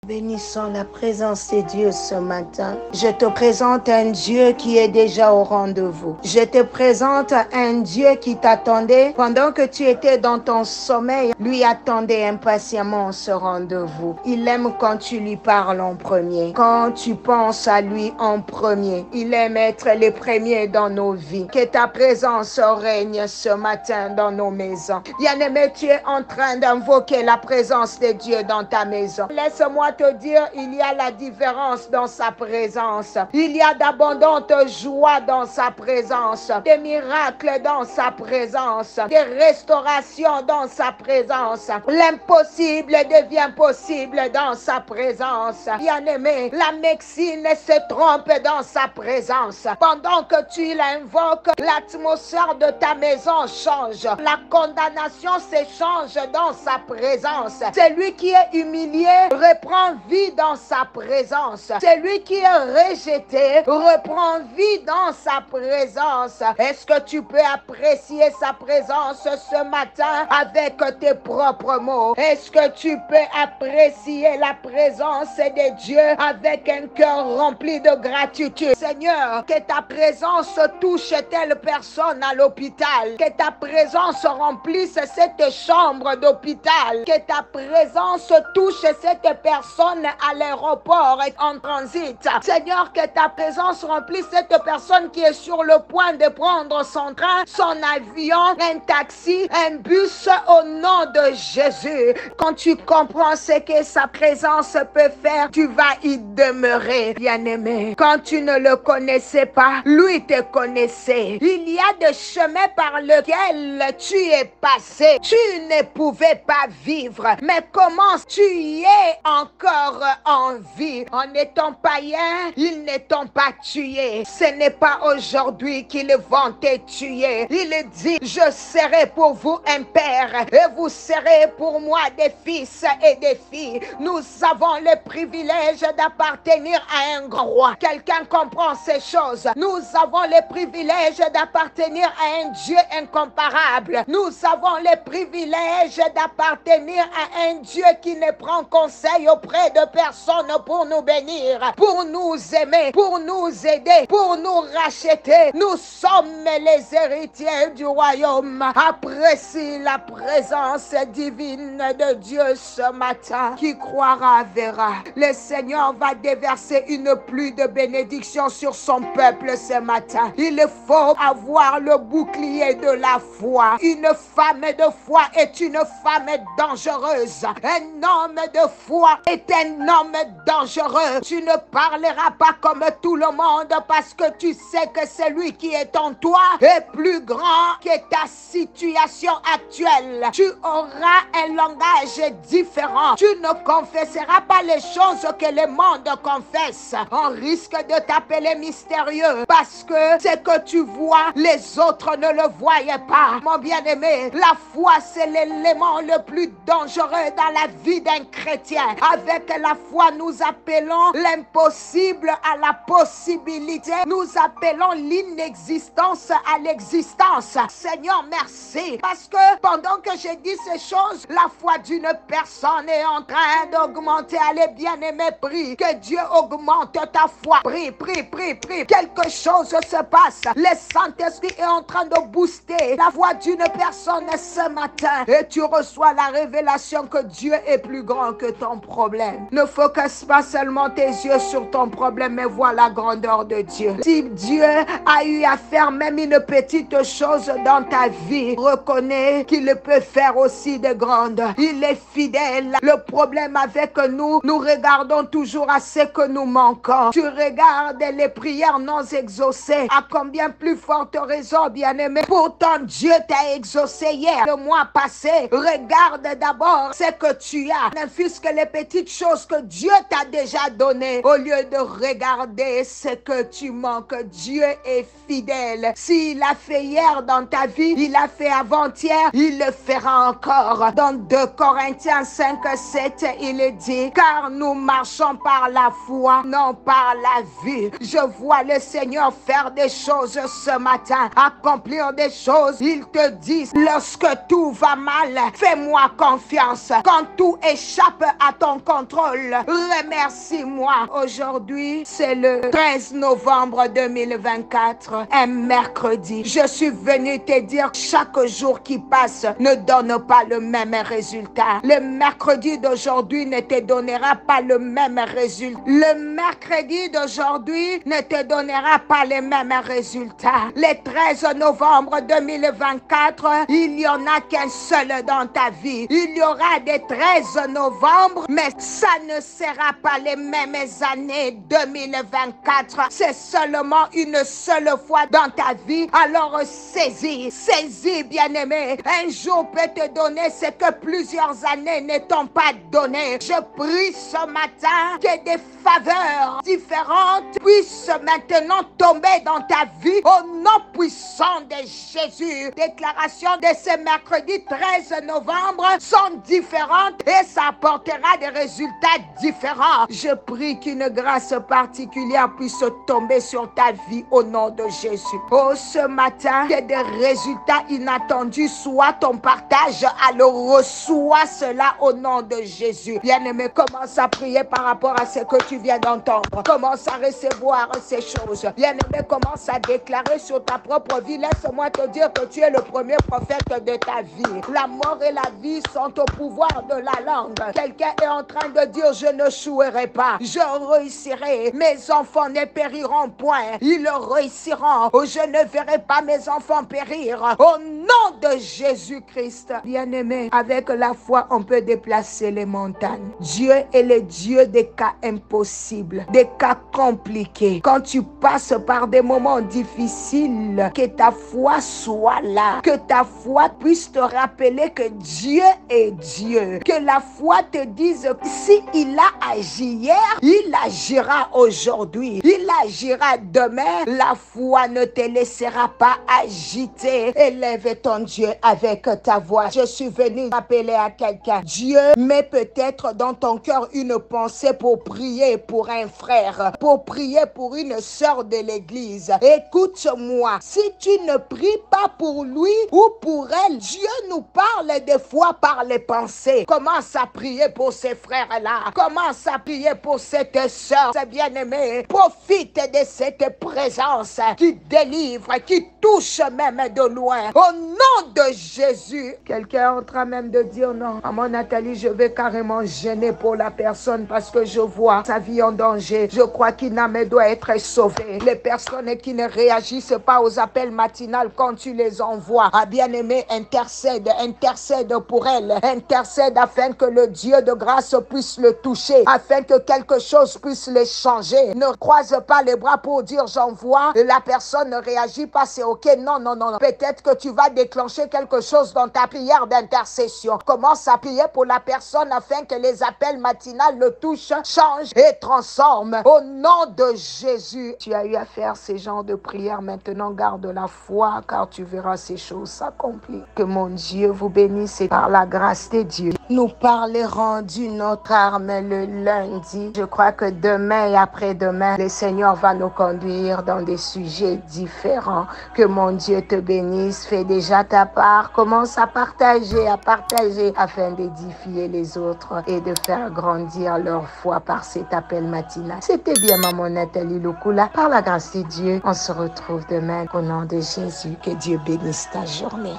Bénissons la présence de Dieu ce matin. Je te présente un Dieu qui est déjà au rendez-vous. Je te présente un Dieu qui t'attendait pendant que tu étais dans ton sommeil. Lui attendait impatiemment ce rendez-vous. Il aime quand tu lui parles en premier, quand tu penses à lui en premier. Il aime être le premier dans nos vies. Que ta présence règne ce matin dans nos maisons. Bien-aimé, tu es en train d'invoquer la présence de Dieu dans ta maison. Laisse-moi te dire, il y a la différence dans sa présence. Il y a d'abondantes joies dans sa présence, des miracles dans sa présence, des restaurations dans sa présence. L'impossible devient possible dans sa présence. Bien-aimé, la médecine se trompe dans sa présence. Pendant que tu l'invoques, l'atmosphère de ta maison change. La condamnation s'échange dans sa présence. Celui qui est humilié reprend vie dans sa présence. Celui qui est rejeté reprend vie dans sa présence. Est-ce que tu peux apprécier sa présence ce matin avec tes propres mots? Est-ce que tu peux apprécier la présence de Dieu avec un cœur rempli de gratitude? Seigneur, que ta présence touche telle personne à l'hôpital, que ta présence remplisse cette chambre d'hôpital, que ta présence touche cette personne à l'aéroport et en transit. Seigneur, que ta présence remplisse cette personne qui est sur le point de prendre son train, son avion, un taxi, un bus, au nom de Jésus. Quand tu comprends ce que sa présence peut faire, tu vas y demeurer, bien-aimé. Quand tu ne le connaissais pas, lui te connaissait. Il y a des chemins par lesquels tu es passé. Tu ne pouvais pas vivre, mais comment tu y es encore en vie? En étant païen, ils ne t'ont pas tué. Ce n'est pas aujourd'hui qu'ils vont te tuer. Il dit, je serai pour vous un père et vous serez pour moi des fils et des filles. Nous avons le privilège d'appartenir à un grand roi. Quelqu'un comprend ces choses. Nous avons le privilège d'appartenir à un Dieu incomparable. Nous avons le privilège d'appartenir à un Dieu qui ne prend conseil auprès de personne pour nous bénir, pour nous aimer, pour nous aider, pour nous racheter. Nous sommes les héritiers du royaume. Apprécie la présence divine de Dieu ce matin. Qui croira verra. Le Seigneur va déverser une pluie de bénédictions sur son peuple ce matin. Il faut avoir le bouclier de la foi. Une femme de foi est une femme dangereuse. Un homme de foi est un homme dangereux. Tu ne parleras pas comme tout le monde parce que tu sais que celui qui est en toi est plus grand que ta situation actuelle. Tu auras un langage différent. Tu ne confesseras pas les choses que le monde confesse. On risque de t'appeler mystérieux parce que ce que tu vois, les autres ne le voyaient pas. Mon bien-aimé, la foi, c'est l'élément le plus dangereux dans la vie d'un chrétien. Avec la foi, nous appelons l'impossible à la possibilité. Nous appelons l'inexistence à l'existence. Seigneur, merci. Parce que pendant que je dis ces choses, la foi d'une personne est en train d'augmenter. Allez, bien-aimé, prie. Que Dieu augmente ta foi. Prie, prie, prie, prie. Quelque chose se passe. Le Saint-Esprit est en train de booster la foi d'une personne ce matin. Et tu reçois la révélation que Dieu est plus grand que ton problème. Ne focus pas seulement tes yeux sur ton problème, mais vois la grandeur de Dieu. Si Dieu a eu à faire même une petite chose dans ta vie, reconnais qu'il peut faire aussi de grandes. Il est fidèle. Le problème avec nous, nous regardons toujours à ce que nous manquons. Tu regardes les prières non exaucées. À combien plus forte raison, bien-aimé. Pourtant, Dieu t'a exaucé hier, le mois passé. Regarde d'abord ce que tu as. N'infuse que les petites choses que Dieu t'a déjà données. Au lieu de regarder ce que tu manques, Dieu est fidèle. S'il a fait hier dans ta vie, il a fait avant-hier, il le fera encore. Dans 2 Corinthiens 5:7, il dit, car nous marchons par la foi, non par la vue. Je vois le Seigneur faire des choses ce matin, accomplir des choses. Il te dit, lorsque tout va mal, fais-moi confiance. Quand tout échappe à ton contrôle, contrôle. Remercie-moi. Aujourd'hui, c'est le 13 novembre 2024, un mercredi. Je suis venue te dire, chaque jour qui passe ne donne pas le même résultat. Le mercredi d'aujourd'hui ne te donnera pas le même résultat. Le mercredi d'aujourd'hui ne te donnera pas les mêmes résultats. Le 13 novembre 2024, il n'y en a qu'un seul dans ta vie. Il y aura des 13 novembre, mais ça ne sera pas les mêmes années 2024. C'est seulement une seule fois dans ta vie. Alors saisis, bien-aimé. Un jour peut te donner ce que plusieurs années ne t'ont pas donné. Je prie ce matin que des faveurs différentes puissent maintenant tomber dans ta vie au nom puissant de Jésus. Déclaration de ce mercredi 13 novembre sont différentes et ça apportera des résultats différents. Je prie qu'une grâce particulière puisse tomber sur ta vie au nom de Jésus. Oh, ce matin, que des résultats inattendus soient ton partage. Alors reçois cela au nom de Jésus. Bien-aimé, commence à prier par rapport à ce que tu viens d'entendre. Commence à recevoir ces choses. Bien-aimé, commence à déclarer sur ta propre vie. Laisse-moi te dire que tu es le premier prophète de ta vie. La mort et la vie sont au pouvoir de la langue. Quelqu'un est en train de dire, je ne jouerai pas, je réussirai. Mes enfants ne périront point. Ils réussiront. Oh, je ne verrai pas mes enfants périr. Au nom de Jésus-Christ. Bien-aimé, avec la foi, on peut déplacer les montagnes. Dieu est le Dieu des cas impossibles, des cas compliqués. Quand tu passes par des moments difficiles, que ta foi soit là, que ta foi puisse te rappeler que Dieu est Dieu, que la foi te dise, si il a agi hier, il agira aujourd'hui, il agira demain. La foi ne te laissera pas agiter. Élève ton Dieu avec ta voix. Je suis venu appeler à quelqu'un. Dieu met peut-être dans ton cœur une pensée pour prier pour un frère, pour prier pour une sœur de l'église. Écoute-moi, si tu ne pries pas pour lui ou pour elle, Dieu nous parle des fois par les pensées. Commence à prier pour ces frères-là. Commence à prier pour cette sœur, bien-aimée. Profite de cette présence qui délivre, qui touche même de loin. Au nom de Jésus. Quelqu'un est en train même de dire non. Maman Nathalie, je vais carrément gêner pour la personne parce que je vois sa vie en danger. Je crois qu'une âme doit être sauvée. Les personnes qui ne réagissent pas aux appels matinales quand tu les envoies. Ah, bien-aimé, intercède pour elle. Intercède afin que le Dieu de grâce puisse le toucher, afin que quelque chose puisse le changer. Ne croise pas les bras pour dire j'envoie et la personne ne réagit pas, c'est ok. Non. Peut-être que tu vas déclencher quelque chose dans ta prière d'intercession. Commence à prier pour la personne afin que les appels matinales le touchent, changent et transforment. Au nom de Jésus, tu as eu à faire ces genres de prières. Maintenant, garde la foi car tu verras ces choses s'accomplir. Que mon Dieu vous bénisse et par la grâce de Dieu, nous parlerons d'une autre arme le lundi. Je crois que demain et après-demain, le Seigneur va nous conduire dans des sujets différents. Que mon Dieu te bénisse. Fais déjà ta part. Commence à partager afin d'édifier les autres et de faire grandir leur foi par cet appel matinal. C'était bien maman Nathalie Lukula. Par la grâce de Dieu, on se retrouve demain au nom de Jésus. Que Dieu bénisse ta journée.